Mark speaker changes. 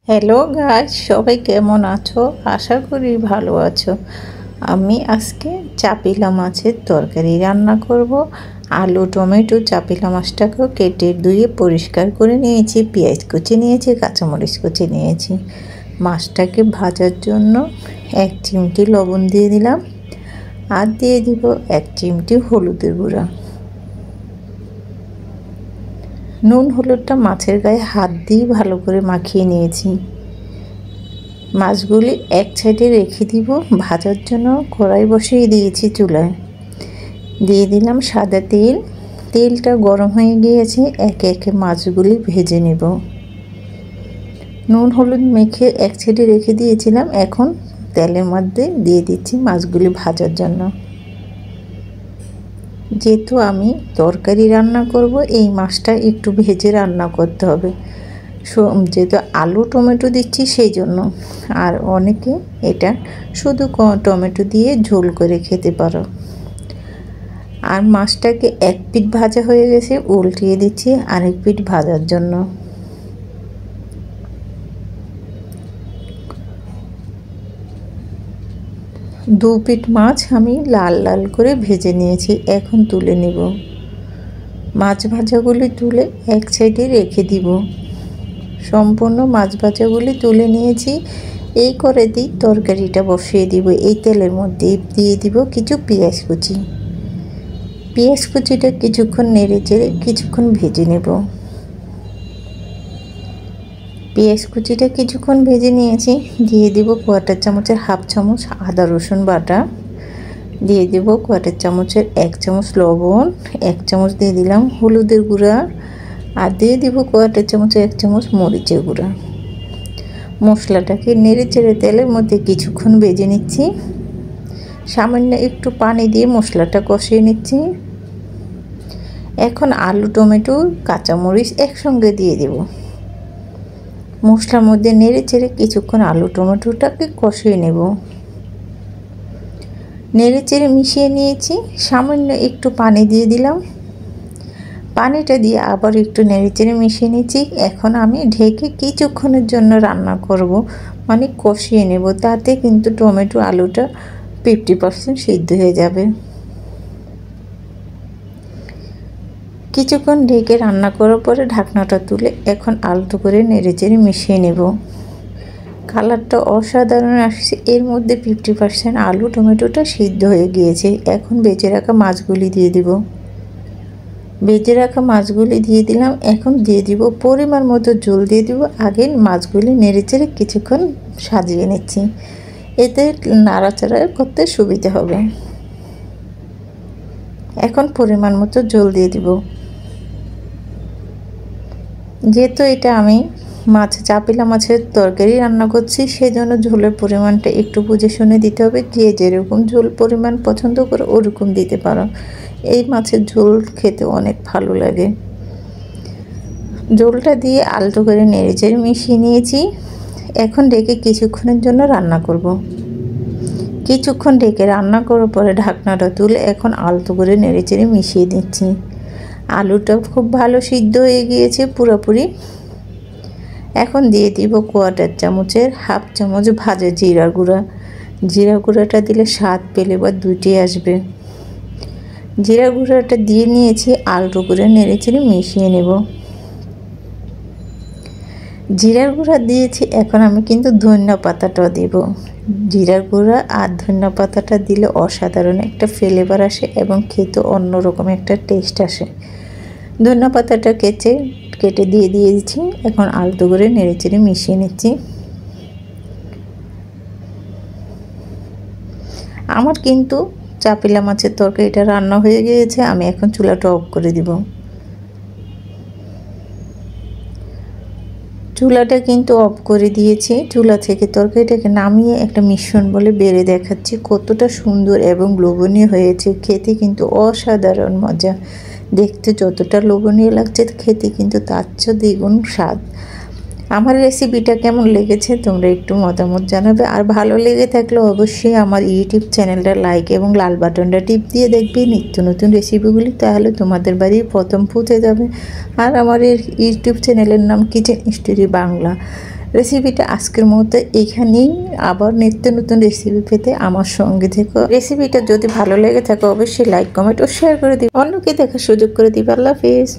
Speaker 1: Hello guys, সবাই কেমন আছো? আশা করি ভালো আছো। আমি আজকে চাপিলা মাছের তরকারি রান্না করব। আলু টমেটো চাপিলা মাছটাকেও কেটে ধুয়ে পরিষ্কার করে নিয়েছি, পেঁয়াজ কুচি নিয়েছি, কাঁচামরিচ কুচি নিয়েছি। মাছটাকে ভাজার জন্য 1 চিমটি লবণ দিয়ে দিলাম, আর দিয়ে দিব 1 চিমটি হলুদের গুঁড়া। নুন হলুদটা মাছের গায়ে হাত দিয়ে ভালো করে মাখিয়ে নিয়েছি। মাছগুলি এক সাইডে রেখে দিব ভাজার জন্য। কড়াই বসিয়ে দিয়েছি চুলায়, দিয়ে দিলাম সাদা তেল। তেলটা গরম হয়ে গিয়েছে, একে একে মাছগুলি ভেজে নেব। নুন হলুদ মেখে এক সাইডে রেখে দিয়েছিলাম, এখন তেলের মধ্যে দিয়ে দিচ্ছি মাছগুলি ভাজার জন্য। যেহেতু আমি তরকারি রান্না করব, এই মাছটা একটু ভেজে রান্না করতে হবে। যেহেতু আলু টমেটো দিচ্ছি সেই জন্য। আর অনেকে এটা শুধু টমেটো দিয়ে ঝোল করে খেতে পারো। আর মাছটাকে এক পিঠ ভাজা হয়ে গেছে, উল্টিয়ে দিচ্ছি আরেক পিঠ ভাজার জন্য। দু পিঠ মাছ আমি লাল লাল করে ভেজে নিয়েছি, এখন তুলে নেব। মাছ ভাজাগুলি তুলে এক সাইডে রেখে দিব। সম্পূর্ণ মাছ ভাজাগুলি তুলে নিয়েছি। এই করে দিই তরকারিটা বসিয়ে দিব। এই তেলের মধ্যে দিয়ে দিব কিছু পেঁয়াজ কুচি। পেঁয়াজ কুচিটা কিছুক্ষণ নেড়ে চেড়ে কিছুক্ষণ ভেজে নেব। পেঁয়াজ কুচিটা কিছুক্ষণ ভেজে নিয়েছি, দিয়ে দিব কোয়াটার চামচের হাফ চামচ আদা রসুন বাটা, দিয়ে দেব কোয়াটার চামচের 1 চামচ লবণ, 1 চামচ দিয়ে দিলাম হলুদের গুঁড়া, আর দিয়ে দিব কোয়াটার চামচের 1 চামচ মরিচের গুঁড়া। মশলাটাকে নেড়ে চেড়ে তেলের মধ্যে কিছুক্ষণ ভেজে নিচ্ছি। সামান্য একটু পানি দিয়ে মশলাটা কষিয়ে নিচ্ছি। এখন আলু টমেটো কাঁচামরিচ একসঙ্গে দিয়ে দেব। মশলার মধ্যে নেড়ে চেড়ে কিছুক্ষণ আলু টমেটোটাকে কষিয়ে নেব। নেড়ে চেড়ে মিশিয়ে নিয়েছি, সামান্য একটু পানি দিয়ে দিলাম। পানিটা দিয়ে আবার একটু নেড়ে চেড়ে মিশিয়ে নিচ্ছি। এখন আমি ঢেকে কিছুক্ষণের জন্য রান্না করব, মানে কষিয়ে নেব। তাতে কিন্তু টমেটো আলুটা 50% সিদ্ধ হয়ে যাবে। কিছুক্ষণ ঢেকে রান্না করার পরে ঢাকনাটা তুলে এখন আলতো করে নেড়ে চেড়ে মিশিয়ে নেব। কালারটা অসাধারণ আসছে। এর মধ্যে 50% আলু টমেটোটা সিদ্ধ হয়ে গিয়েছে। এখন বেজে রাখা মাছগুলি দিয়ে দিব। ভেজে রাখা মাছগুলি দিয়ে দিলাম। এখন দিয়ে দিব পরিমাণ মতো জল দিয়ে দিব। আগে মাছগুলি নেড়ে চেড়ে কিছুক্ষণ সাজিয়ে নিচ্ছি, এতে নাড়াচাড়া করতে সুবিধা হবে। এখন পরিমাণ মতো জল দিয়ে দিব। যেহেতু এটা আমি চাপিলা মাছের তরকারি রান্না করছি, সেজন্য ঝোলের পরিমাণটা একটু বুঝে শুনে দিতে হবে। যে যেরকম ঝোল পরিমাণ পছন্দ করে ওরকম দিতে পারো। এই মাছের ঝোল খেতে অনেক ভালো লাগে। ঝোলটা দিয়ে আলতো করে নেড়েচেড়ে মিশিয়ে নিয়েছি। এখন ঢেকে কিছুক্ষণের জন্য রান্না করব। কিছুক্ষণ ঢেকে রান্না করার পরে ঢাকনাটা তুলে এখন আলতো করে নেড়েচেড়ে মিশিয়ে দিচ্ছি। আলুটা খুব ভালো সিদ্ধ হয়ে গিয়েছে পুরোপুরি। এখন দিয়ে দিব কোয়াটার চামচের হাফ চামচ ভাজা জিরা গুঁড়া। জিরা গুঁড়াটা দিলে স্বাদ পেলে বা দুটি আসবে। জিরা গুঁড়াটা দিয়ে নিয়েছি, আলতো করে নেড়েচেড়ে মিশিয়ে নেব। জিরার গুঁড়া দিয়েছি, এখন আমি কিন্তু ধনিয়া পাতাটাও দেব। জিরার গুঁড়া আর ধনিয়া পাতাটা দিলে অসাধারণ একটা ফ্লেভার আসে এবং খেতে অন্যরকম একটা টেস্ট আসে। ধনিয়া পাতাটা কেটে দিয়ে দিয়েছি। এখন আলতো করে নেড়েচেড়ে মিশিয়ে নিচ্ছি। আমার কিন্তু চাপিলা মাছের তরকারিটা রান্না হয়ে গিয়েছে। আমি এখন চুলাটা অফ করে দিব। চুলাটা কিন্তু অফ করে দিয়েছি। চুলা থেকে তরকারিটাকে নামিয়ে একটা মিশ্রণ বলে বেড়ে দেখাচ্ছি কতটা সুন্দর এবং লোভনীয় হয়েছে। খেতে কিন্তু অসাধারণ মজা। দেখতে যতটা লোভনীয় লাগছে, খেতে কিন্তু তার চেয়ে দ্বিগুণ স্বাদ। আমার রেসিপিটা কেমন লেগেছে তোমরা একটু মতামত জানাবে। আর ভালো লেগে থাকলে অবশ্যই আমার ইউটিউব চ্যানেলটা লাইক এবং লাল বাটনটা টিপ দিয়ে দেখবে নিত্য নতুন রেসিপিগুলি, তাহলে তোমাদের বাড়ি প্রথম পৌঁছে যাবে। আর আমার এই ইউটিউব চ্যানেলের নাম কিচেন স্টোরি বাংলা। রেসিপিটা আজকের মতো এখানেই। আবার নিত্য নতুন রেসিপি পেতে আমার সঙ্গে থেকো। রেসিপিটা যদি ভালো লেগে থাকে অবশ্যই লাইক কমেন্ট ও শেয়ার করে দিবে, অন্যকে দেখার সুযোগ করে দিবে। আল্লাহ হাফিজ।